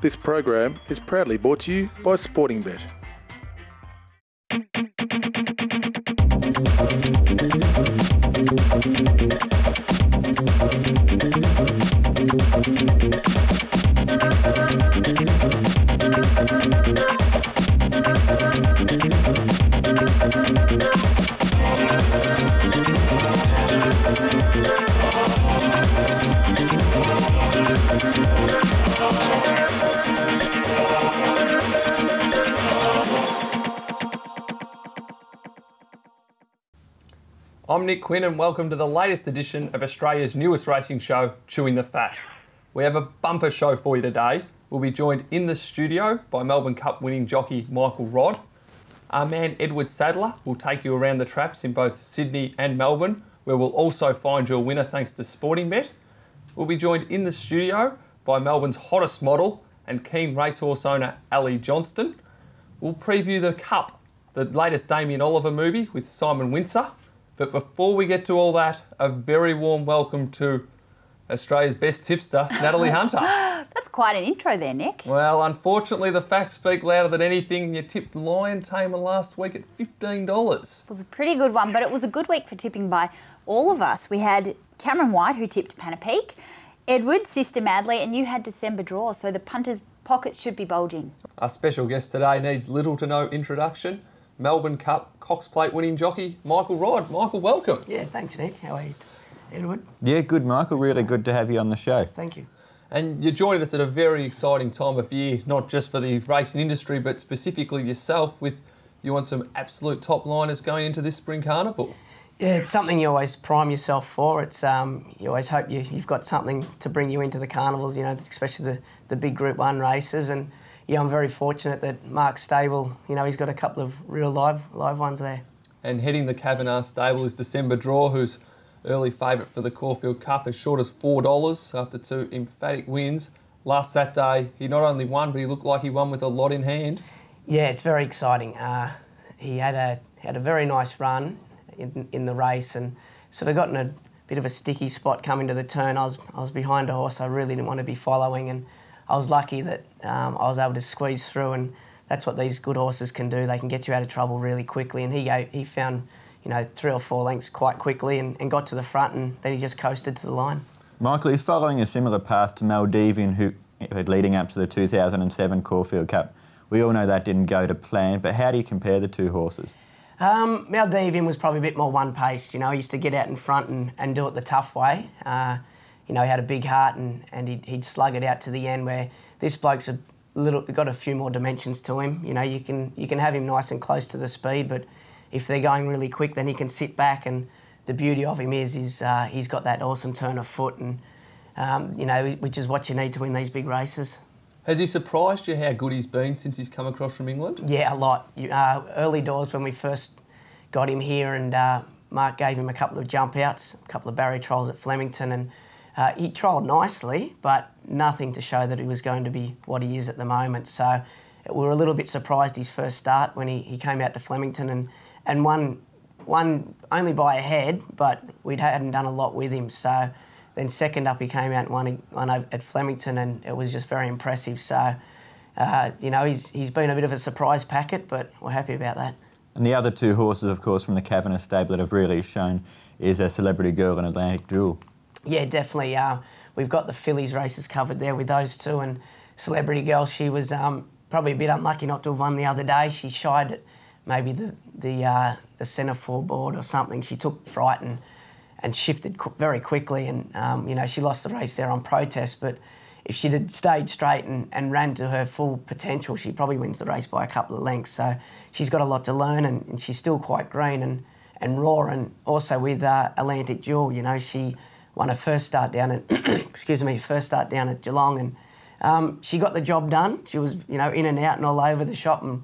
This program is proudly brought to you by Sportingbet. I'm Nick Quinn and welcome to the latest edition of Australia's newest racing show, Chewin the Fat. We have a bumper show for you today. We'll be joined in the studio by Melbourne Cup winning jockey Michael Rodd. Our man Edward Sadler will take you around the traps in both Sydney and Melbourne, where we'll also find you a winner thanks to Sportingbet. We'll be joined in the studio by Melbourne's hottest model and keen racehorse owner Elli Johnson. We'll preview the Cup, the latest Damien Oliver movie with Simon Windsor. But before we get to all that, a very warm welcome to Australia's best tipster, Natalie Hunter. That's quite an intro there, Nick. Well, unfortunately, the facts speak louder than anything. You tipped Lion Tamer last week at $15. It was a pretty good one, but it was a good week for tipping by all of us. We had Cameron White, who tipped Panapeak, Edward, Sister Madley, and you had December Draw, so the punters' pockets should be bulging. Our special guest today needs little to no introduction. Melbourne Cup Cox Plate winning jockey, Michael Rodd. Michael, welcome. Yeah, thanks, Nick. How are you, Edward? Yeah, good, Michael. Really good to have you on the show. Thank you. And you're joining us at a very exciting time of year, not just for the racing industry, but specifically yourself, with you on some absolute top liners going into this spring carnival. Yeah, it's something you always prime yourself for. It's you always hope you've got something to bring you into the carnivals, you know, especially the big Group 1 races. And yeah, I'm very fortunate that Mark's stable, you know, he's got a couple of real live ones there. And heading the Kavanagh stable is December Draw, who's early favourite for the Caulfield Cup, as short as $4 after 2 emphatic wins. Last Saturday, he not only won, but he looked like he won with a lot in hand. Yeah, it's very exciting. He had a very nice run in the race and sort of got in a bit of a sticky spot coming to the turn. I was behind a horse I really didn't want to be following, and I was lucky that I was able to squeeze through, and that's what these good horses can do. They can get you out of trouble really quickly, and he found, you know, 3 or 4 lengths quite quickly and got to the front, and then he just coasted to the line. Michael is following a similar path to Maldivian, who leading up to the 2007 Caulfield Cup. We all know that didn't go to plan, but how do you compare the two horses? Maldivian was probably a bit more one-paced. You know, he used to get out in front and do it the tough way. You know, he had a big heart and he'd slug it out to the end, where this bloke's got a few more dimensions to him. You know, you can have him nice and close to the speed, but if they're going really quick, then he can sit back, and the beauty of him is he's got that awesome turn of foot, and you know, which is what you need to win these big races. Has he surprised you how good he's been since he's come across from England? Yeah, a lot. Early doors when we first got him here, and Mark gave him a couple of jump outs, a couple of barrier trials at Flemington, and he trialled nicely, but nothing to show that he was going to be what he is at the moment. So we were a little bit surprised his first start when he came out to Flemington and won only by a head, but we hadn't done a lot with him. So then second up he came out and won at Flemington, and it was just very impressive. So, you know, he's been a bit of a surprise packet, but we're happy about that. And the other two horses, of course, from the Kavanagh stable that have really shown is a Celebrity Girl and Atlantic Jewel. Yeah, definitely. We've got the fillies races covered there with those two, and Celebrity Girl, she was probably a bit unlucky not to have won the other day. She shied at maybe the centre foreboard or something. She took fright and shifted very quickly, and you know, she lost the race there on protest. But if she'd had stayed straight and ran to her full potential, she probably wins the race by a couple of lengths. So she's got a lot to learn, and she's still quite green and raw. And also with Atlantic Jewel, you know, she won her first start down at Geelong, and she got the job done. She was, you know, in and out and all over the shop, and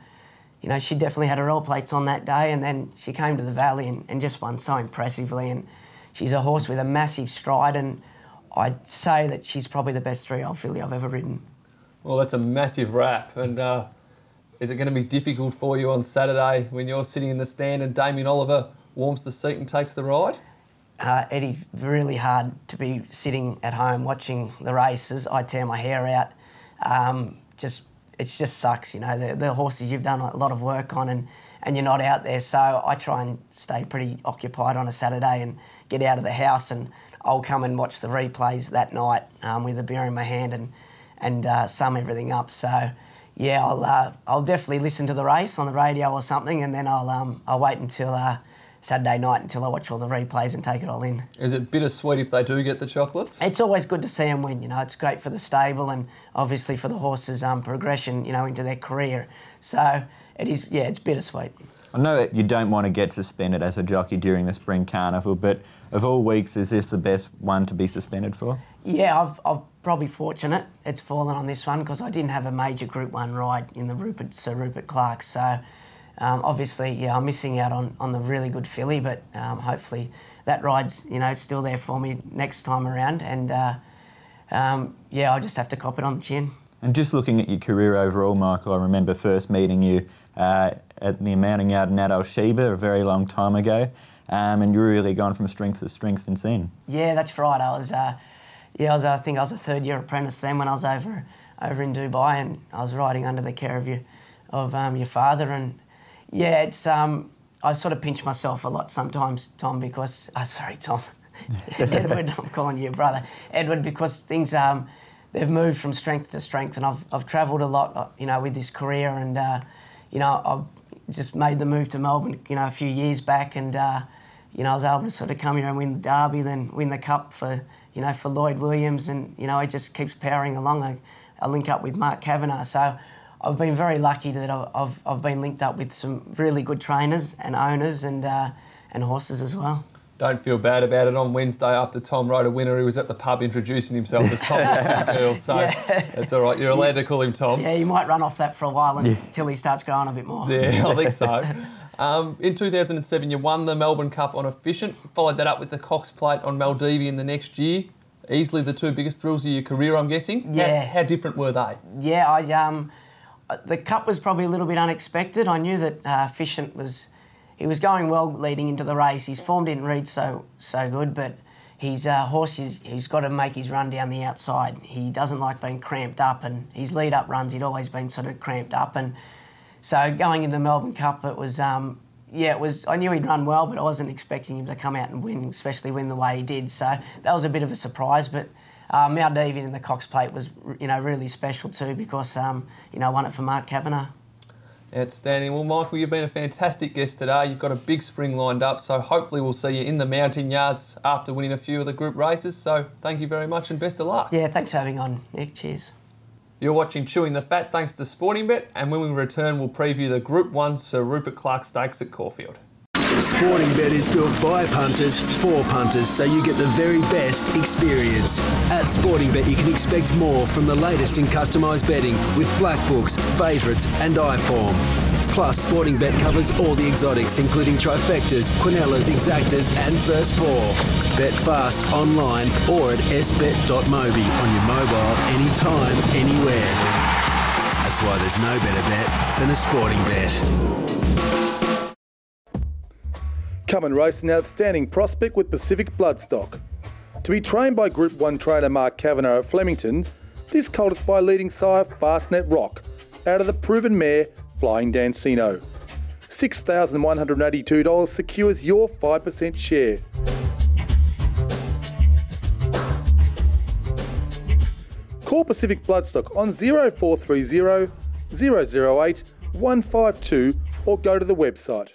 you know, she definitely had her all plates on that day. And then she came to the Valley and just won so impressively. And she's a horse with a massive stride, and I'd say that she's probably the best 3-year-old filly I've ever ridden. Well, that's a massive wrap. And is it going to be difficult for you on Saturday when you're sitting in the stand and Damien Oliver warms the seat and takes the ride? Eddie's really hard to be sitting at home watching the races. I tear my hair out. it just sucks, you know, the horses you've done a lot of work on and you're not out there. So I try and stay pretty occupied on a Saturday and get out of the house, and I'll come and watch the replays that night with a beer in my hand and sum everything up. So yeah, I'll definitely listen to the race on the radio or something, and then I'll wait until Saturday night until I watch all the replays and take it all in. Is it bittersweet if they do get the chocolates? It's always good to see them win, you know. It's great for the stable and obviously for the horses' progression, you know, into their career. So it is, yeah, it's bittersweet. I know that you don't want to get suspended as a jockey during the Spring Carnival, but of all weeks, is this the best one to be suspended for? Yeah, I've probably fortunate it's fallen on this one because I didn't have a major Group 1 ride in the Sir Rupert Clarke. So obviously, yeah, I'm missing out on the really good filly, but hopefully that ride's, you know, still there for me next time around. And yeah, I'll just have to cop it on the chin. And just looking at your career overall, Michael, I remember first meeting you at the Mounting Yard in Adel Sheba a very long time ago, and you've really gone from strength to strength since then. Yeah, that's right. I think I was a third-year apprentice then when I was over in Dubai, and I was riding under the care of your father. And yeah, it's I sort of pinch myself a lot sometimes, Tom, because sorry, Tom, Edward, I'm calling you brother, Edward, because things they've moved from strength to strength, and I've travelled a lot, you know, with this career, and you know, I've just made the move to Melbourne, you know, a few years back, and you know, I was able to sort of come here and win the Derby, then win the Cup for Lloyd Williams, and you know, it just keeps powering along. I link up with Mark Kavanagh, so I've been very lucky that I've been linked up with some really good trainers and owners and horses as well. Don't feel bad about it. On Wednesday, after Tom rode a winner, he was at the pub introducing himself as Tom the Girl, so yeah. That's all right. You're allowed to call him Tom. Yeah, you might run off that for a while until he starts growing a bit more. Yeah, I think so. In 2007, you won the Melbourne Cup on Efficient, followed that up with the Cox Plate on Maldivian the next year. Easily the two biggest thrills of your career, I'm guessing. Yeah. How different were they? Yeah, the Cup was probably a little bit unexpected. I knew that Efficient he was going well leading into the race. His form didn't read so good, but his horse, he's got to make his run down the outside. He doesn't like being cramped up, and his lead-up runs, he'd always been sort of cramped up. And so going into the Melbourne Cup, it was, I knew he'd run well, but I wasn't expecting him to come out and win, especially win the way he did. So that was a bit of a surprise, but Maldivian in the Cox Plate was, you know, really special too because, you know, I won it for Mark Kavanagh. Outstanding. Well, Michael, you've been a fantastic guest today. You've got a big spring lined up, so hopefully we'll see you in the mounting yards after winning a few of the group races. So thank you very much and best of luck. Yeah, thanks for having on, Nick. Cheers. You're watching Chewing the Fat thanks to Sportingbet, and when we return, we'll preview the Group 1 Sir Rupert Clarke Stakes at Caulfield. Sportingbet is built by punters for punters, so you get the very best experience. At Sportingbet, you can expect more from the latest in customised betting with black books, favourites and iForm. Plus, Sportingbet covers all the exotics, including trifectas, quinellas, exactas and first four. Bet fast online or at sbet.mobi on your mobile, anytime, anywhere. That's why there's no better bet than a Sportingbet. Come and race an outstanding prospect with Pacific Bloodstock. To be trained by Group 1 trainer Mark Kavanagh at Flemington, this colt is by leading sire Fastnet Rock, out of the proven mare Flying Dancino. $6,182 secures your 5% share. Call Pacific Bloodstock on 0430 008 152 or go to the website.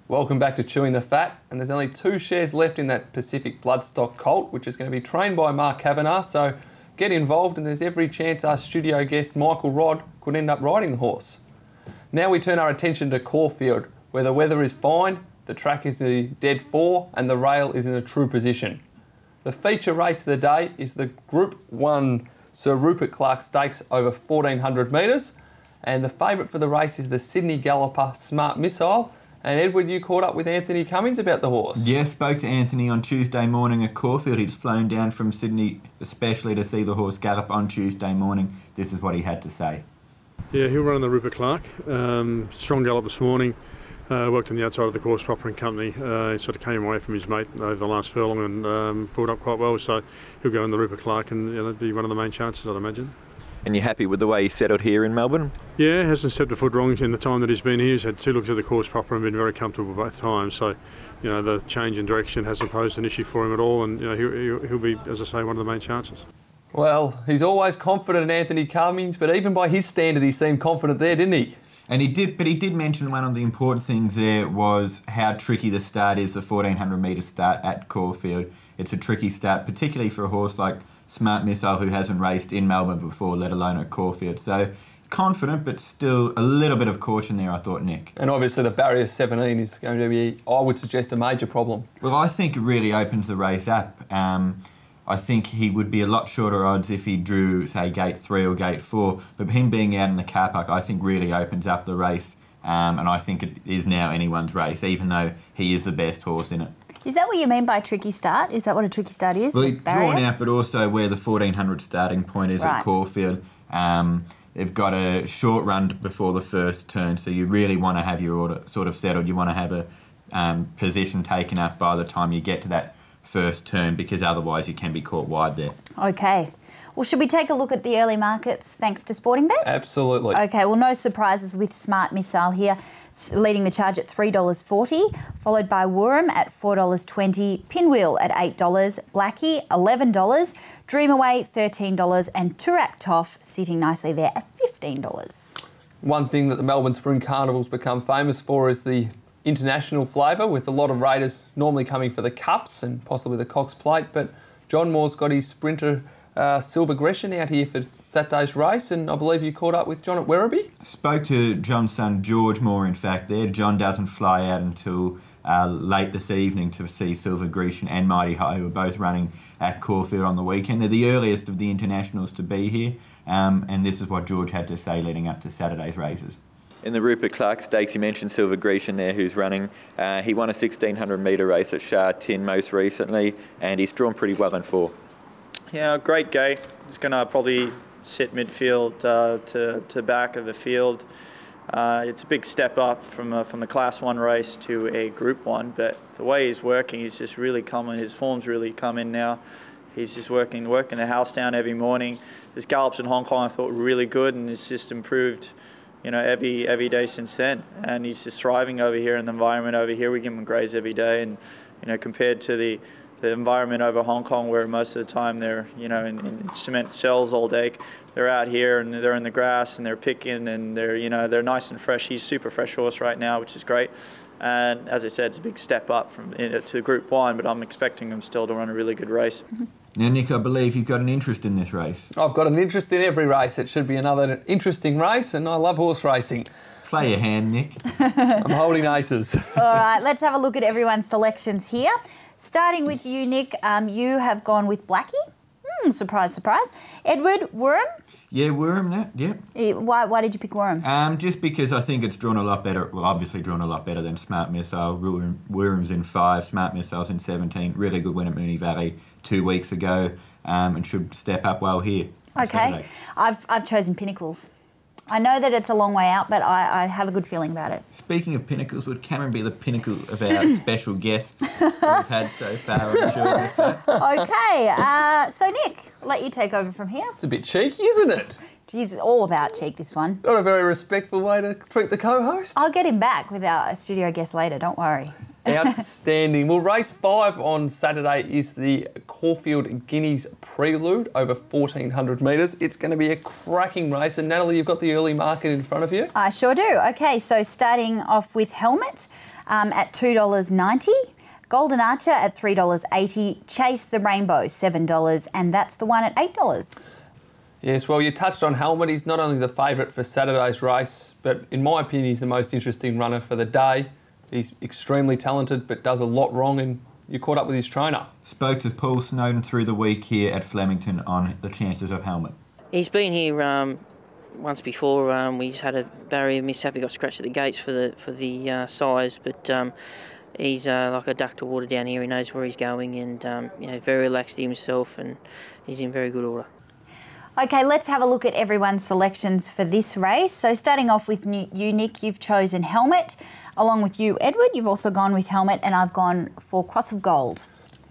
Welcome back to Chewing the Fat, and there's only 2 shares left in that Pacific Bloodstock colt, which is going to be trained by Mark Kavanagh, so get involved and there's every chance our studio guest Michael Rodd could end up riding the horse. Now we turn our attention to Caulfield, where the weather is fine, the track is a dead 4 and the rail is in a true position. The feature race of the day is the Group 1 Sir Rupert Clarke Stakes over 1400 metres, and the favourite for the race is the Sydney Galloper Smart Missile. And Edward, you caught up with Anthony Cummins about the horse. Yes, spoke to Anthony on Tuesday morning at Caulfield. He'd flown down from Sydney especially to see the horse gallop on Tuesday morning. This is what he had to say. Yeah, he'll run on the Rupert Clarke. Strong gallop this morning. Worked on the outside of the course proper and company. He sort of came away from his mate over the last furlong and pulled up quite well. So he'll go in the Rupert Clarke and be one of the main chances, I'd imagine. And you're happy with the way he settled here in Melbourne? Yeah, hasn't stepped a foot wrong in the time that he's been here. He's had 2 looks at the course proper and been very comfortable both times. So, you know, the change in direction hasn't posed an issue for him at all, and you know, he'll be, as I say, one of the main chances. Well, he's always confident, Anthony Cummings, but even by his standard, he seemed confident there, didn't he? And he did mention one of the important things there was how tricky the start is, the 1400 metre start at Caulfield. It's a tricky start, particularly for a horse like Smart Missile, who hasn't raced in Melbourne before, let alone at Caulfield. So confident, but still a little bit of caution there, I thought, Nick. And obviously the barrier 17 is going to be, I would suggest, a major problem. Well, I think it really opens the race up. I think he would be a lot shorter odds if he drew, say, gate 3 or gate 4. But him being out in the car park, I think really opens up the race. And I think it is now anyone's race, even though he is the best horse in it. Is that what you mean by tricky start? Is that what a tricky start is? Well, he's drawn out, but also where the 1400 starting point is at Caulfield. They've got a short run before the first turn, so you really want to have your order sort of settled. You want to have a position taken up by the time you get to that first turn, because otherwise you can be caught wide there. Okay. Well, should we take a look at the early markets thanks to Sporting Bet? Absolutely. Okay, well, no surprises with Smart Missile here, leading the charge at $3.40, followed by Wurrum at $4.20, Pinwheel at $8, Blackie $11, Dreamaway $13, and Turak Toff sitting nicely there at $15. One thing that the Melbourne Spring Carnival's become famous for is the international flavour, with a lot of raiders normally coming for the cups and possibly the Cox Plate, but John Moore's got his sprinter Silver Gresham out here for Saturday's race, and I believe you caught up with John at Werribee? Spoke to John's son George Moore, in fact, there. John doesn't fly out until late this evening to see Silver Gresham and Mighty High, who are both running at Caulfield on the weekend. They're the earliest of the internationals to be here, and this is what George had to say leading up to Saturday's races. In the Rupert Clark Stakes, you mentioned Silver Grecian there, who's running. He won a 1600 metre race at Shah Tin most recently, and he's drawn pretty well in 4. Yeah, great gate. He's going to probably sit midfield to back of the field. It's a big step up from the Class 1 race to a Group 1, but the way he's working, he's just really coming. His form's really come in now. He's just working the house down every morning. His gallops in Hong Kong I thought were really good, and he's just improved, you know, every day since then. And he's just thriving over here in the environment over here. We give him graze every day, and you know, compared to the environment over Hong Kong, where most of the time they're, you know, in cement cells all day, they're out here and they're in the grass and they're picking and they're, you know, they're nice and fresh. He's a super fresh horse right now, which is great. And as I said, it's a big step up to Group 1, but I'm expecting him still to run a really good race. Now, Nick, I believe you've got an interest in this race. I've got an interest in every race. It should be another interesting race, and I love horse racing. Play your hand, Nick. I'm holding aces. All right, let's have a look at everyone's selections here. Starting with you, Nick, you have gone with Blackie. Surprise, surprise. Edward, Wurrum? Yeah, Wurrum, Nat, yep. Why did you pick Wurrum? Just because I think it's drawn a lot better, well, obviously drawn a lot better than Smart Missile. Wurrum's in 5, Smart Missile's in 17. Really good win at Moonee Valley 2 weeks ago, and should step up well here. Okay, I've chosen Pinnacles. I know that it's a long way out, but I have a good feeling about it. Speaking of pinnacles, would Cameron be the pinnacle of our special guests we've had so far on the show? Okay, so Nick, I'll let you take over from here. It's a bit cheeky, isn't it? He's all about cheek, this one. Not a very respectful way to treat the co-host. I'll get him back with our studio guest later, don't worry. Outstanding. Well, race 5 on Saturday is the Caulfield Guineas Prelude over 1400 metres. It's going to be a cracking race. And Natalie, you've got the early market in front of you. I sure do. Okay, so starting off with Helmet at $2.90. Golden Archer at $3.80. Chase the Rainbow, $7. And that's the one at $8. Yes, well, you touched on Helmet. He's not only the favourite for Saturday's race, but in my opinion, he's the most interesting runner for the day. He's extremely talented, but does a lot wrong, and you caught up with his trainer. Spoke to Paul Snowden through the week here at Flemington on the chances of Helmet. He's been here once before. We just had a barrier mishap. He got scratched at the gates for the size, but he's like a duck to water down here. He knows where he's going, and you know, very relaxed himself, and he's in very good order. Okay, let's have a look at everyone's selections for this race. So starting off with you, Nick, you've chosen Helmet. Along with you, Edward, you've also gone with Helmet, and I've gone for Cross of Gold.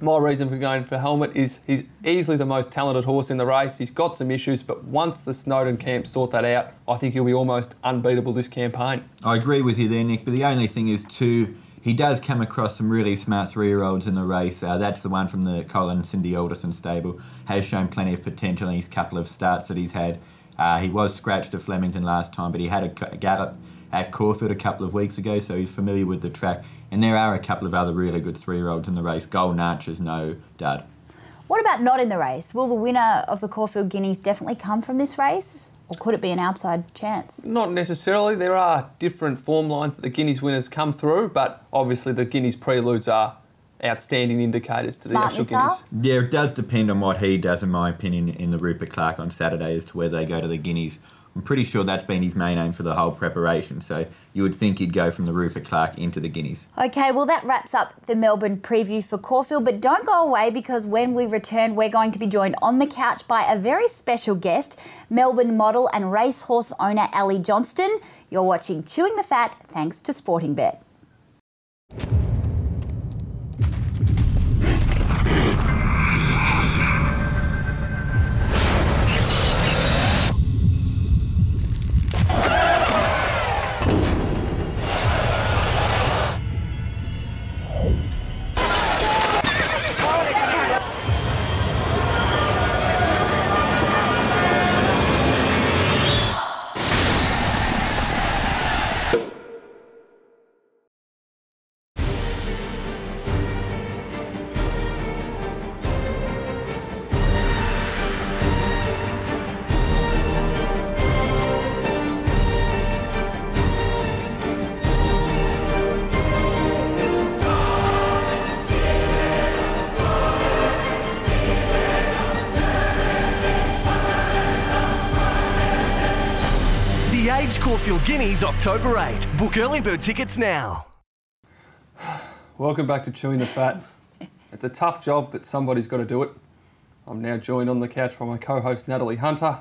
My reason for going for Helmet is he's easily the most talented horse in the race. He's got some issues, but once the Snowden camp sort that out, I think he'll be almost unbeatable this campaign. I agree with you there, Nick, but the only thing is too, he does come across some really smart 3-year-olds in the race. That's the one from the Colin and Cindy Alderson stable. Has shown plenty of potential in his couple of starts that he's had. He was scratched at Flemington last time, but he had a gallop at Caulfield a couple of weeks ago, so he's familiar with the track. And there are a couple of other really good 3-year-olds in the race. Golden Archer's no dud. What about not in the race? Will the winner of the Caulfield Guineas definitely come from this race? Or could it be an outside chance? Not necessarily. There are different form lines that the Guineas winners come through, but obviously the Guineas preludes are outstanding indicators to the actual Guineas. Yeah, it does depend on what he does, in my opinion, in the Rupert Clark on Saturday as to whether they go to the Guineas. I'm pretty sure that's been his main aim for the whole preparation, so you would think he'd go from the Rupert Clark into the Guineas. OK, well, that wraps up the Melbourne preview for Caulfield, but don't go away because when we return, we're going to be joined on the couch by a very special guest, Melbourne model and racehorse owner Elli Johnson. You're watching Chewing the Fat, thanks to Sporting Bet. Caulfield Guineas, October 8. Book early bird tickets now. Welcome back to Chewing the Fat. It's a tough job, but somebody's got to do it. I'm now joined on the couch by my co-host Natalie Hunter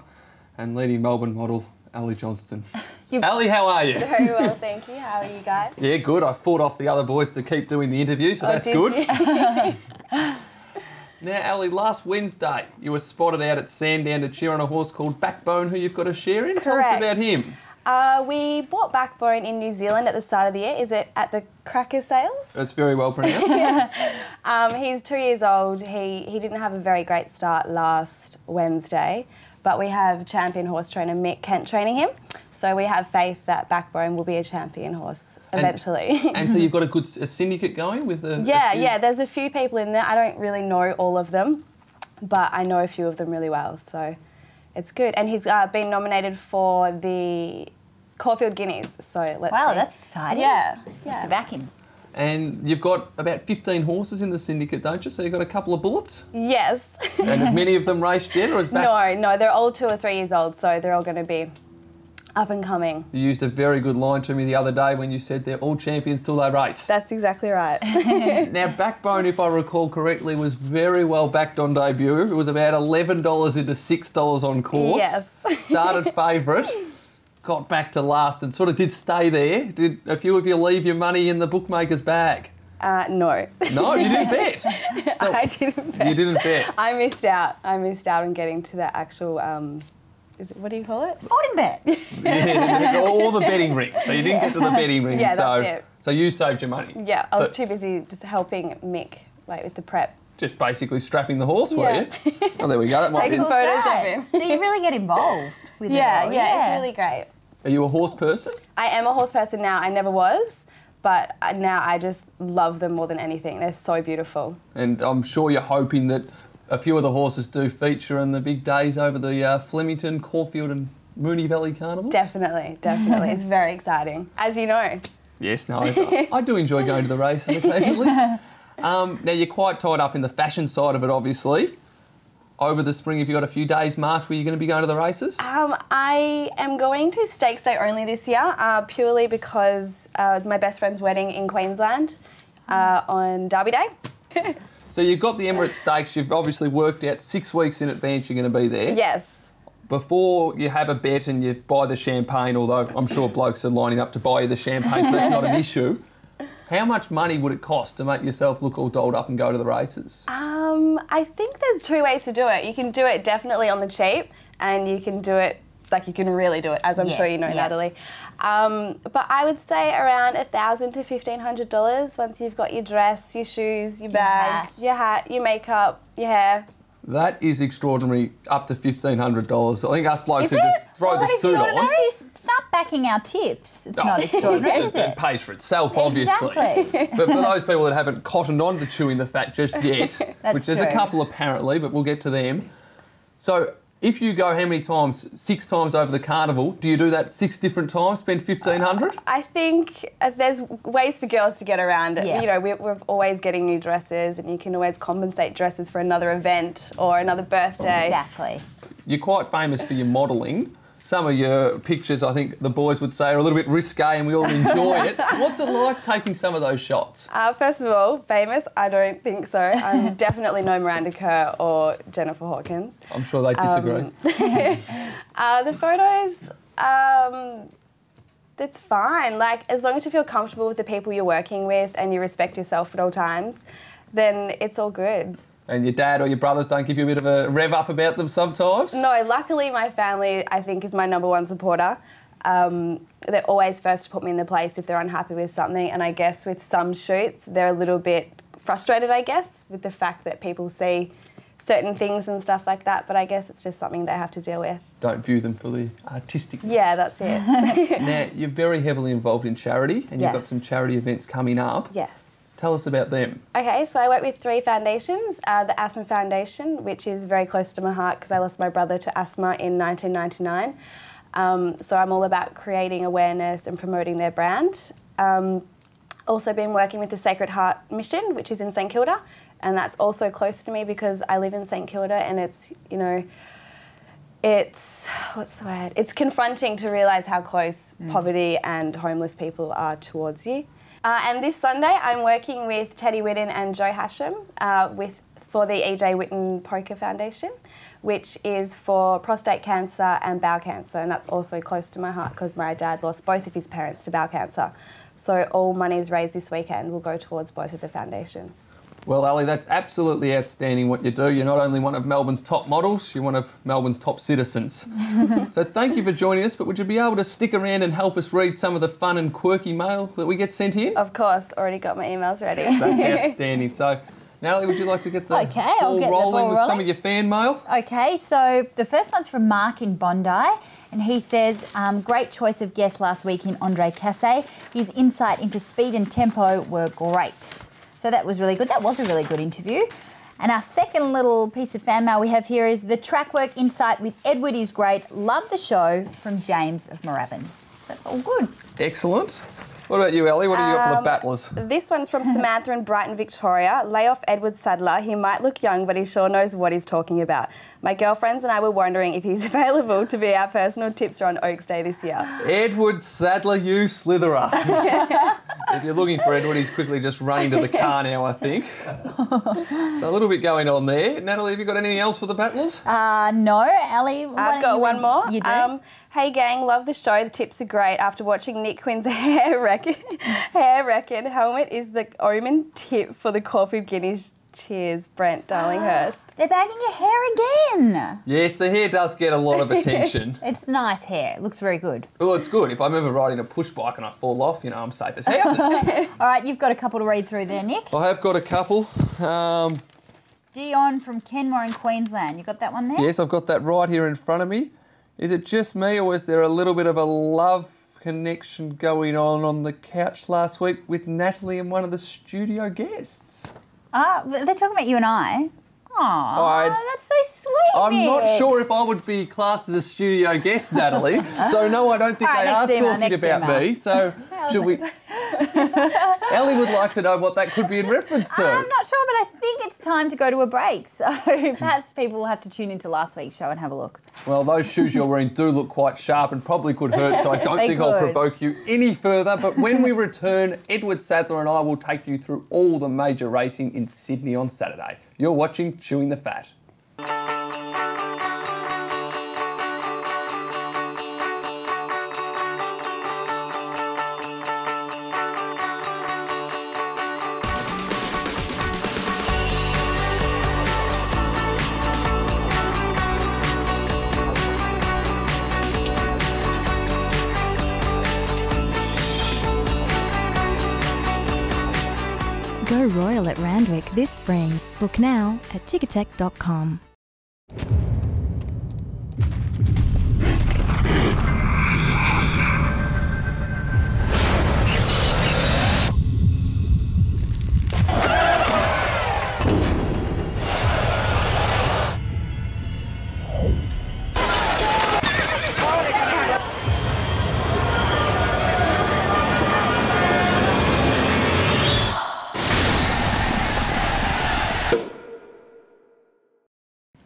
and leading Melbourne model Elli Johnson. Elli, how are you? Very well, thank you. How are you guys? Yeah, good. I fought off the other boys to keep doing the interview, so that's good. Now, Elli, last Wednesday you were spotted out at Sandown to cheer on a horse called Backbone, who you've got a share in. Tell us about him. We bought Backbone in New Zealand at the start of the year. Is it at the Cracker Sales? That's very well pronounced. He's 2 years old. He didn't have a very great start last Wednesday, but we have champion horse trainer Mick Kent training him. So we have faith that Backbone will be a champion horse eventually. And so you've got a syndicate going with a... Yeah, there's a few people in there. I don't really know all of them, but I know a few of them really well, so it's good. And he's been nominated for the Caulfield Guineas, so let's see. That's exciting. Yeah. Have to back him. And you've got about 15 horses in the syndicate, don't you? So you've got a couple of bullets? Yes. And have many of them raced yet, or is No, they're all 2 or 3 years old, so they're all going to be up and coming. You used a very good line to me the other day when you said they're all champions till they race. That's exactly right. Now, Backbone, if I recall correctly, was very well backed on debut. It was about $11 into $6 on course. Yes. Started favourite, got back to last and sort of did stay there. Did a few of you leave your money in the bookmaker's bag? No. No, you didn't bet? So I didn't bet. You didn't bet? I missed out on getting to the actual... what do you call it? Sporting Bet. Yeah, all the betting ring. So you didn't get to the betting ring. Yeah, that's it. So you saved your money. Yeah, I was too busy just helping Mick with the prep. Just basically strapping the horse, were you? Oh, there we go. That might Taking be... photos of him. So you really get involved with it. Yeah, it's really great. Are you a horse person? I am a horse person now. I never was, but now I just love them more than anything. They're so beautiful. And I'm sure you're hoping that a few of the horses do feature in the big days over the Flemington, Caulfield and Moonee Valley Carnivals? Definitely. It's very exciting, as you know. Yes, no, I do enjoy going to the races occasionally. Now, you're quite tied up in the fashion side of it, obviously. Over the spring, have you got a few days marked where you're going to be going to the races? I am going to Stakes Day only this year, purely because it's my best friend's wedding in Queensland on Derby Day. So you've got the Emirates Stakes, you've obviously worked out 6 weeks in advance you're going to be there. Yes. Before you have a bet and you buy the champagne, although I'm sure blokes are lining up to buy you the champagne, so that's not an issue. How much money would it cost to make yourself look all dolled up and go to the races? I think there's 2 ways to do it. You can do it definitely on the cheap, and you can do it like you can really do it, as I'm sure you know, Natalie. But I would say around $1,000 to $1,500 once you've got your dress, your shoes, your bag, your hat, your makeup, your hair. That is extraordinary, up to $1,500. I think us blokes who just throw the suit on. If you start backing our tips, it's not extraordinary, is it? It pays for itself, obviously. Exactly. But for those people that haven't cottoned on to Chewing the Fat just yet, which there's a couple apparently, but we'll get to them. So if you go how many times? 6 times over the carnival. Do you do that 6 different times, spend $1,500? I think there's ways for girls to get around it. Yeah. You know, we're always getting new dresses, and you can always compensate dresses for another event or another birthday. Exactly. You're quite famous for your modelling. Some of your pictures, I think the boys would say, are a little bit risque and we all enjoy it. What's it like taking some of those shots? First of all, famous? I don't think so. I'm definitely no Miranda Kerr or Jennifer Hawkins. I'm sure they disagree. The photos, it's fine. Like, as long as you feel comfortable with the people you're working with and you respect yourself at all times, then it's all good. And your dad or your brothers don't give you a bit of a rev up about them sometimes? No, luckily my family, I think, is my #1 supporter. They're always first to put me in the place if they're unhappy with something, and I guess with some shoots they're a little bit frustrated, I guess, with the fact that people see certain things and stuff like that, but I guess it's just something they have to deal with. Don't view them for the artistic. Yeah, that's it. Now, you're very heavily involved in charity, and you've got some charity events coming up. Yes. Tell us about them. Okay, so I work with 3 foundations. The Asthma Foundation, which is very close to my heart because I lost my brother to asthma in 1999. So I'm all about creating awareness and promoting their brand. Also been working with the Sacred Heart Mission, which is in St Kilda, and that's also close to me because I live in St Kilda, and it's, you know, it's, what's the word? It's confronting to realise how close poverty and homeless people are towards you. And this Sunday, I'm working with Teddy Whitten and Joe Hasham for the E.J. Whitten Poker Foundation, which is for prostate cancer and bowel cancer, and that's also close to my heart because my dad lost both of his parents to bowel cancer. So all monies raised this weekend will go towards both of the foundations. Well, Elli, that's absolutely outstanding what you do. You're not only one of Melbourne's top models, you're one of Melbourne's top citizens. So thank you for joining us, but would you be able to stick around and help us read some of the fun and quirky mail that we get sent in? Of course, already got my emails ready. That's outstanding. So, Natalie, would you like to get the I'll get ball rolling the with some of your fan mail? Okay, so the first one's from Mark in Bondi, and he says, great choice of guest last week in Andre Casse. His insight into speed and tempo were great. So that was really good. That was a really good interview. And our second little piece of fan mail we have here is the track work insight with Edward is great. Love the show, from James of Moorabbin. So that's all good. Excellent. What about you, Elli? What do you got for the battlers? This one's from Samantha in Brighton, Victoria. Lay off Edward Sadler. He might look young, but he sure knows what he's talking about. My girlfriends and I were wondering if he's available to be our personal tipster on Oaks Day this year. Edward Sadler, you slitherer. If you're looking for Edward, he's quickly just running to the car now, I think. So a little bit going on there. Natalie, have you got anything else for the battlers? No, Elli. I've got one more. You do? Hey gang, love the show. The tips are great. After watching Nick Quinn's hair reckon, helmet is the omen tip for the Caulfield Guineas. Cheers, Brent Darlinghurst. They're bagging your hair again. Yes, the hair does get a lot of attention. It's nice hair. It looks very good. Well, it's good. If I'm ever riding a push bike and I fall off, you know, I'm safe as houses. All right, you've got a couple to read through there, Nick. I have got a couple. Dion from Kenmore in Queensland. You got that one there? Yes, I've got that right here in front of me. Is it just me, or is there a little bit of a love connection going on the couch last week with Natalie and one of the studio guests? They're talking about you and I. Aw, that's so sweet, I'm Nick. not sure if I would be classed as a studio guest, Natalie. So no, I don't think they are talking about me. So should we? Elli would like to know what that could be in reference to. I'm not sure, but I think it's time to go to a break. So perhaps people will have to tune into last week's show and have a look. Well, those shoes you're wearing do look quite sharp and probably could hurt, so I don't think I'll provoke you any further. But when we return, Edward Sadler and I will take you through all the major racing in Sydney on Saturday. You're watching Chewing the Fat. Go Royal at Randwick this spring. Book now at ticketek.com.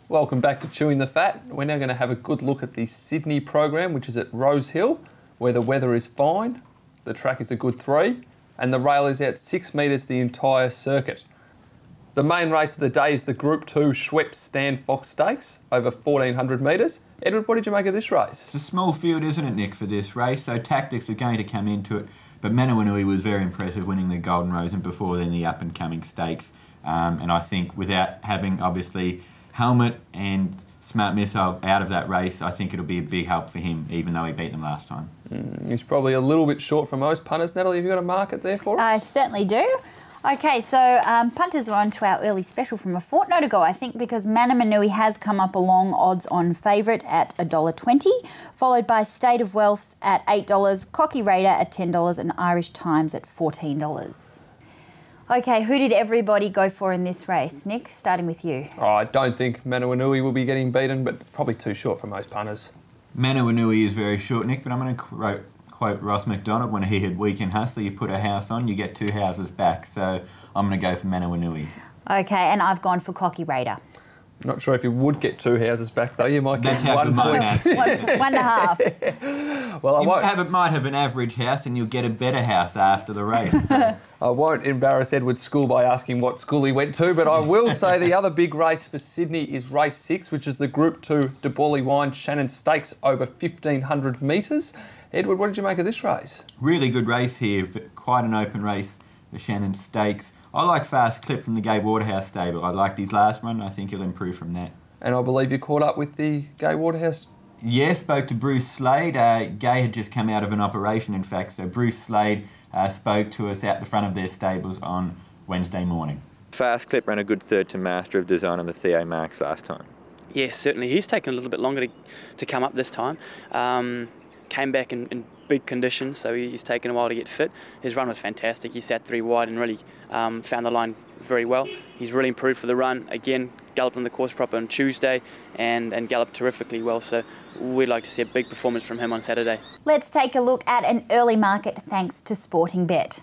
Welcome back to Chewing the Fat. We're now going to have a good look at the Sydney program, which is at Rose Hill, where the weather is fine, the track is a good 3, and the rail is out 6 metres the entire circuit. The main race of the day is the Group 2 Schweppes Stand Fox Stakes, over 1,400 metres. Edward, what did you make of this race? It's a small field, isn't it, Nick, for this race, so tactics are going to come into it. But Manawanui was very impressive, winning the Golden Rose and before then the up-and-coming stakes. And I think without having, obviously, Helmet and Smart Missile out of that race, I think it'll be a big help for him, even though he beat them last time. He's probably a little bit short for most punters. Natalie, have you got a market there for us? I certainly do. Okay, so punters are on to our early special from a fortnight ago, I think, because Manawanui has come up along odds on favourite at $1.20, followed by State of Wealth at $8, Cocky Raider at $10 and Irish Times at $14. Okay, who did everybody go for in this race? Nick, starting with you. Oh, I don't think Manawanui will be getting beaten, but probably too short for most punters. Manawanui is very short, Nick, but I'm going to quote Ross McDonald when he had Weekend Hustler, you put a house on, you get 2 houses back. So I'm going to go for Manawanui. Okay, and I've gone for Cocky Raider. Not sure if you would get 2 houses back though. You might get 1 point. 1.5. Well, might have an average house, and you'll get a better house after the race. I won't embarrass Edward's school by asking what school he went to, but I will say the other big race for Sydney is race 6, which is the Group 2 De Borley Wine Shannon Stakes over 1,500 metres. Edward, what did you make of this race? Really good race here, quite an open race, the Shannon Stakes. I like Fast Clip from the Gay Waterhouse stable. I liked his last run. I think he'll improve from that. And I believe you caught up with the Gay Waterhouse? Yeah, spoke to Bruce Slade. Gay had just come out of an operation, in fact, so Bruce Slade spoke to us out the front of their stables on Wednesday morning. Fast Clip ran a good third to Master of Design on the Theo Max last time. Yes, certainly. He's taken a little bit longer to come up this time. Came back in big conditions, so he's taken a while to get fit. His run was fantastic. He sat 3 wide and really found the line very well. He's really improved for the run. Again, galloped on the course proper on Tuesday and galloped terrifically well. So we'd like to see a big performance from him on Saturday. Let's take a look at an early market thanks to Sporting Bet.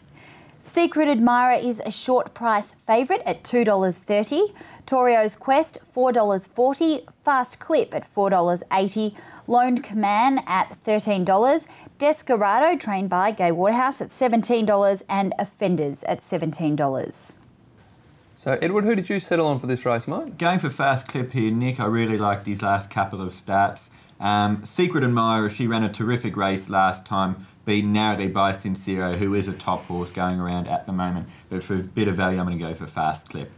Secret Admirer is a short price favourite at $2.30. Torio's Quest, $4.40. Fast Clip at $4.80. Loaned Command at $13. Desperado, trained by Gay Waterhouse, at $17. And Offenders at $17. So, Edward, who did you settle on for this race, mate? Going for Fast Clip here, Nick. I really liked these last couple of starts. Secret Admirer, she ran a terrific race last time, beaten narrowly by Sincero, who is a top horse going around at the moment. But for a bit of value, I'm going to go for Fast Clip.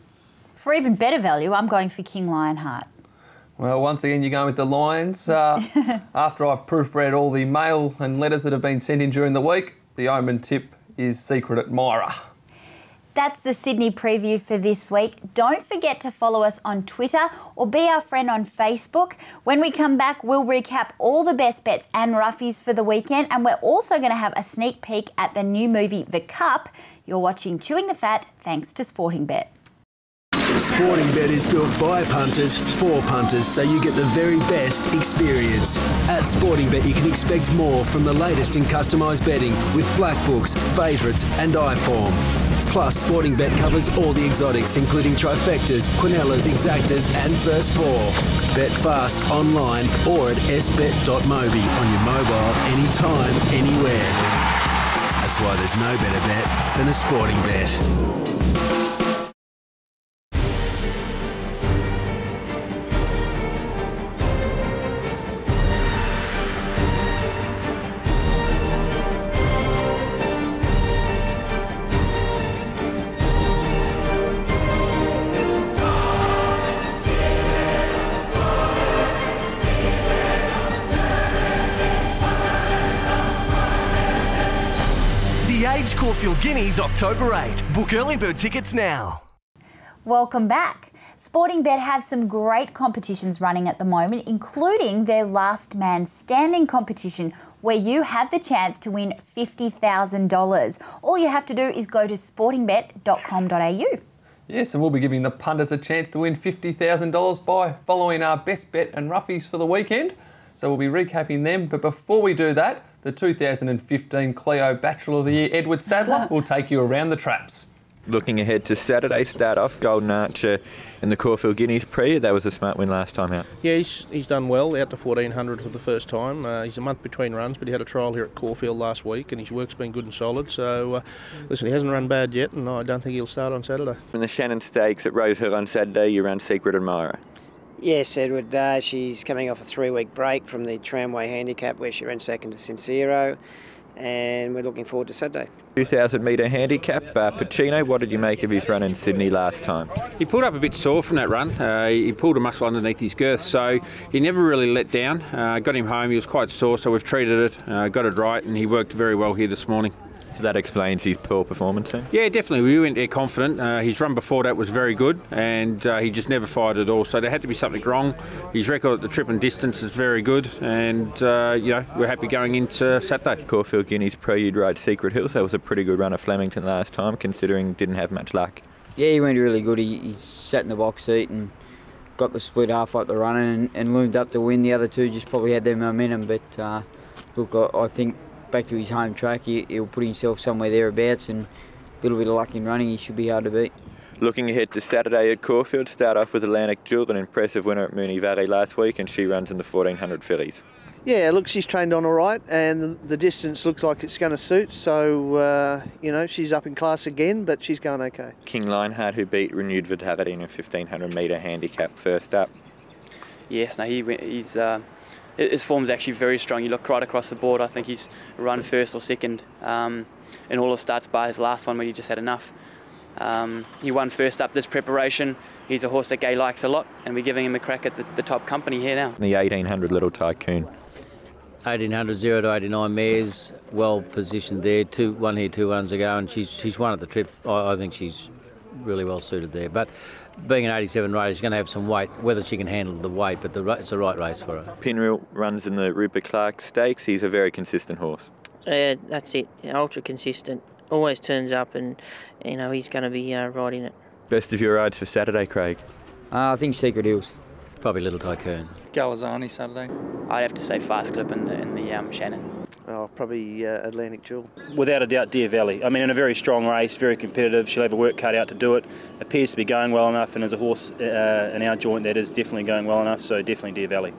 For even better value, I'm going for King Lionheart. Well, once again, you're going with the Lions. After I've proofread all the mail and letters that have been sent in during the week, the omen tip is Secret Admirer. That's the Sydney preview for this week. Don't forget to follow us on Twitter or be our friend on Facebook. When we come back, we'll recap all the best bets and roughies for the weekend, and we're also going to have a sneak peek at the new movie, The Cup. You're watching Chewing the Fat, thanks to Sporting Bet. Sporting Bet is built by punters for punters, so you get the very best experience. At Sporting Bet, you can expect more from the latest in customised betting with black books, favourites and iForm. Plus, Sporting Bet covers all the exotics, including trifectas, quinellas, exactas and first four. Bet fast online or at sbet.mobi on your mobile, anytime, anywhere. That's why there's no better bet than a Sporting Bet. Stage Caulfield Guineas October 8. Book early bird tickets now. Welcome back. Sporting Bet have some great competitions running at the moment, including their Last Man Standing competition, where you have the chance to win $50,000. All you have to do is go to sportingbet.com.au. Yes, and we'll be giving the punters a chance to win $50,000 by following our best bet and roughies for the weekend. So we'll be recapping them. But before we do that, the 2015 Cleo Bachelor of the Year, Edward Sadler, will take you around the traps. Looking ahead to Saturday, start off Golden Archer in the Caulfield Guineas Pre. That was a smart win last time out. Yeah, he's done well, out to 1400 for the first time. He's a month between runs, but he had a trial here at Caulfield last week and his work's been good and solid. So, listen, he hasn't run bad yet and I don't think he'll start on Saturday. In the Shannon Stakes at Rosehill on Saturday, you run Secret Admirer. Yes, Edward. She's coming off a 3-week break from the Tramway Handicap where she ran second to Sincero, and we're looking forward to Saturday. 2,000 metre handicap, Pacino, what did you make of his run in Sydney last time? He pulled up a bit sore from that run. He pulled a muscle underneath his girth, so he never really let down. Got him home, he was quite sore, so we've treated it, got it right, and he worked very well here this morning. So that explains his poor performance then? Yeah, definitely. We went there confident. His run before that was very good, and he just never fired at all. So there had to be something wrong. His record at the trip and distance is very good, and we're happy going into Saturday. Caulfield Guineas Pro, you'd ride Secret Hills. That was a pretty good run at Flemington last time, considering didn't have much luck. Yeah, he went really good. He sat in the box seat and got the split half up the running and loomed up to win. The other two just probably had their momentum, but look, I think back to his home track, he'll put himself somewhere thereabouts, and a little bit of luck in running, he should be hard to beat. Looking ahead to Saturday at Caulfield, start off with Atlantic Jewel, an impressive winner at Moonee Valley last week, and she runs in the 1400 fillies. Yeah, look, she's trained on all right, and the distance looks like it's going to suit, so, she's up in class again, but she's going okay. King Lionheart, who beat Renewed Vitality in a 1500 metre handicap first up. Yes, no, his form's actually very strong. You look right across the board, I think he's run first or second in all the starts bar his last one when he just had enough. He won first up this preparation. He's a horse that Gay likes a lot, and we're giving him a crack at the top company here now. The 1800 Little Tycoon. 1800 0 to 89 mares, well positioned there. One here 2 runs ago, and she's won at the trip. I think she's really well suited there. But being an 87 rider, she's going to have some weight, whether she can handle the weight, but it's the right race for her. Pinreal runs in the Rupert Clark Stakes. He's a very consistent horse. Yeah, that's it. Ultra consistent. Always turns up, and he's going to be riding it. Best of your rides for Saturday, Craig? I think Secret Hills. Probably Little Tycoon. Galazani Saturday. I'd have to say Fast Clip in the Shannon. Oh, probably Atlantic Jewel. Without a doubt, Deer Valley. I mean, in a very strong race, very competitive. She'll have a work cut out to do it. Appears to be going well enough, and as a horse in our joint, that is definitely going well enough, so definitely Deer Valley.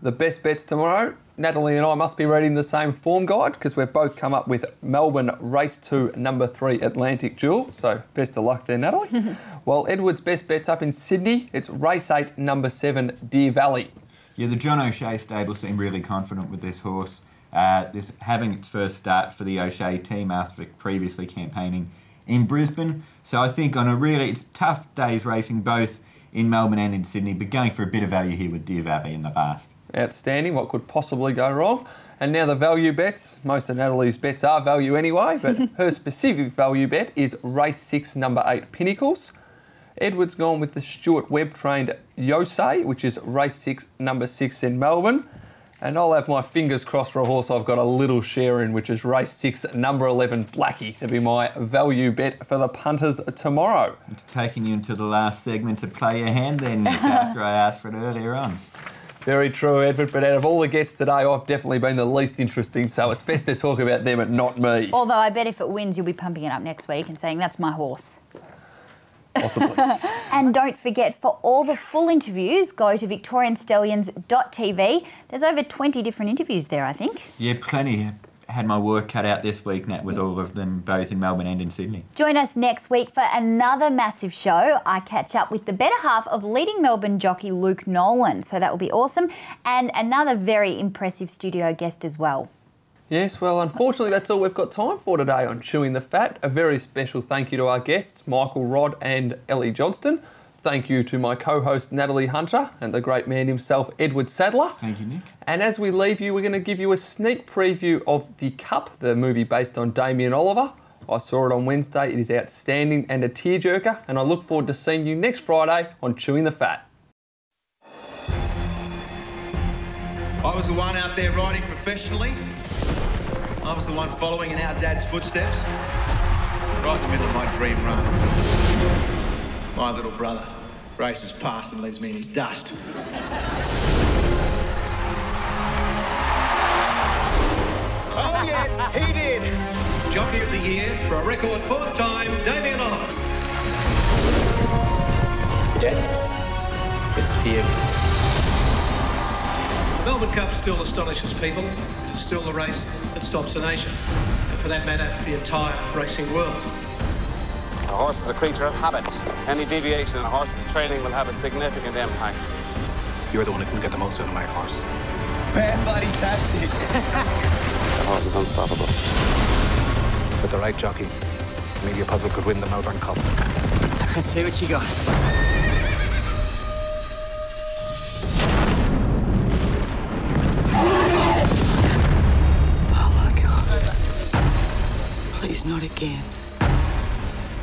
The best bets tomorrow. Natalie and I must be reading the same form guide because we've both come up with Melbourne Race 2, number 3, Atlantic Jewel. So best of luck there, Natalie. Well, Edward's best bet's up in Sydney. It's Race 8, number 7, Deer Valley. Yeah, the John O'Shea stable seem really confident with this horse. This having its first start for the O'Shea team after previously campaigning in Brisbane. So I think on it's tough days racing both in Melbourne and in Sydney, but going for a bit of value here with Deer Valley in the last. Outstanding. What could possibly go wrong? And now the value bets. Most of Natalie's bets are value anyway, but her specific value bet is Race 6, number 8, Pinnacles. Edward's gone with the Stuart Webb-trained Yosei, which is Race 6, number 6 in Melbourne. And I'll have my fingers crossed for a horse I've got a little share in, which is Race 6, number 11, Blackie, to be my value bet for the punters tomorrow. It's taking you into the last segment to play your hand then, Nick, after I asked for it earlier on. Very true, Edward, but out of all the guests today, I've definitely been the least interesting, so it's best to talk about them and not me. Although I bet if it wins, you'll be pumping it up next week and saying, that's my horse. Possibly. And don't forget, for all the full interviews, go to victorianstallions.tv. There's over 20 different interviews there, I think. Yeah, plenty. Had my work cut out this week, Nat, with all of them, both in Melbourne and in Sydney. Join us next week for another massive show. I catch up with the better half of leading Melbourne jockey Luke Nolan, so that will be awesome, and another very impressive studio guest as well. Yes, well, unfortunately, that's all we've got time for today on Chewing the Fat. A very special thank you to our guests, Michael Rodd and Elli Johnson. Thank you to my co-host, Natalie Hunter, and the great man himself, Edward Sadler. Thank you, Nick. And as we leave you, we're going to give you a sneak preview of The Cup, the movie based on Damien Oliver. I saw it on Wednesday. It is outstanding and a tearjerker, and I look forward to seeing you next Friday on Chewing the Fat. I was the one out there riding professionally. I was the one following in our dad's footsteps. Right in the middle of my dream run. My little brother races past and leaves me in his dust. Oh yes, he did! Jockey of the Year for a record 4th time, Damien Oliver. Dad, this is for you. The Melbourne Cup still astonishes people. It is still the race that stops a nation, and for that matter, the entire racing world. A horse is a creature of habit. Any deviation in a horse's training will have a significant impact. You're the one who can get the most out of my horse. Bad bloody-tastic. The horse is unstoppable. With the right jockey, maybe a puzzle could win the Melbourne Cup. Let's see what you got. Oh my God. Please, not again.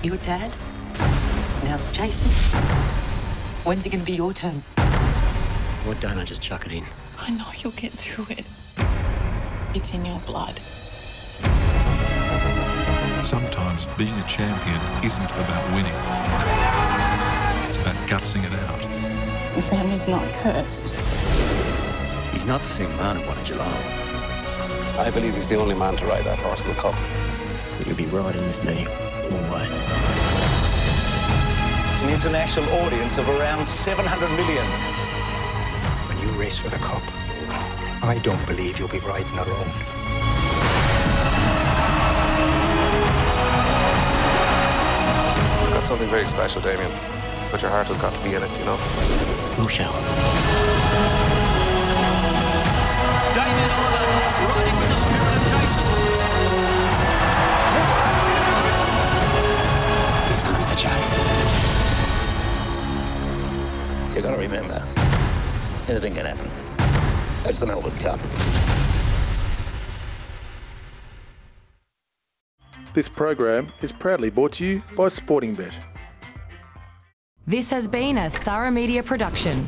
Your dad? Now, Jason, when's it going to be your turn? What don't I just chuck it in? I know you'll get through it. It's in your blood. Sometimes being a champion isn't about winning. It's about gutsing it out. The family's not cursed. He's not the same man who won at Geelong. I believe he's the only man to ride that horse in the Cup. You'll be riding with me, always. An international audience of around 700 million. When you race for the Cup, I don't believe you'll be riding alone. You've got something very special, Damien. But your heart has got to be in it, you know. Who shall? Damien Oliver, riding with the spirit of Jason. This one's for Jason. You gotta remember, anything can happen. It's the Melbourne Cup. This program is proudly brought to you by Sporting Bet. This has been a Thorough Media production.